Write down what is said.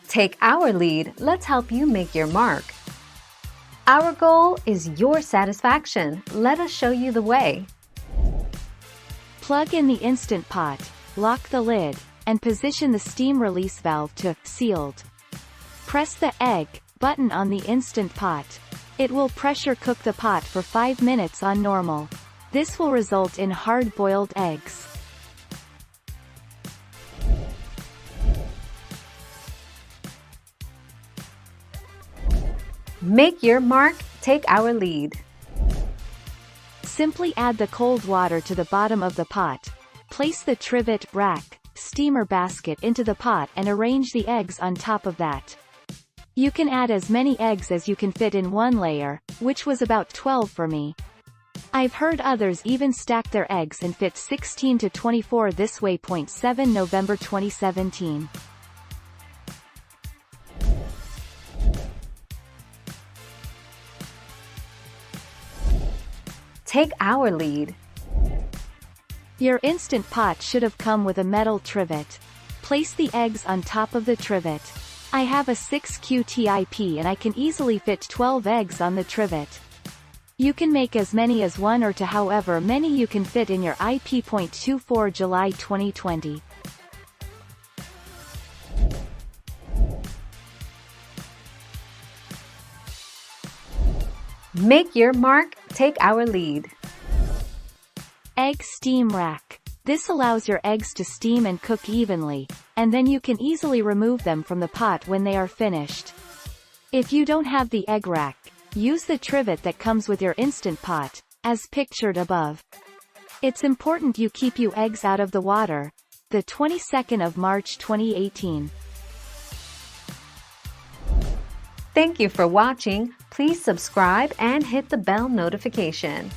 Take our lead, let's help you make your mark. Our goal is your satisfaction. Let us show you the way. Plug in the Instant Pot, lock the lid, and position the steam release valve to sealed. Press the egg button on the Instant Pot. It will pressure cook the pot for 5 minutes on normal. This will result in hard-boiled eggs. Make your mark, take our lead. Simply add the cold water to the bottom of the pot. Place the trivet, rack, steamer basket into the pot and arrange the eggs on top of that. You can add as many eggs as you can fit in one layer, which was about 12 for me. I've heard others even stack their eggs and fit 16 to 24 this way. 7 November 2017. Take our lead. Your Instant Pot should have come with a metal trivet. Place the eggs on top of the trivet. I have a 6QTIP and I can easily fit 12 eggs on the trivet. You can make as many as 1 or 2, however many you can fit in your IP. 24 July 2020. Make your mark, take our lead. Egg steam rack. This allows your eggs to steam and cook evenly, and then you can easily remove them from the pot when they are finished. If you don't have the egg rack, use the trivet that comes with your Instant Pot, as pictured above. It's important you keep your eggs out of the water. The 22nd of March 2018. Thank you for watching. Please subscribe and hit the bell notification.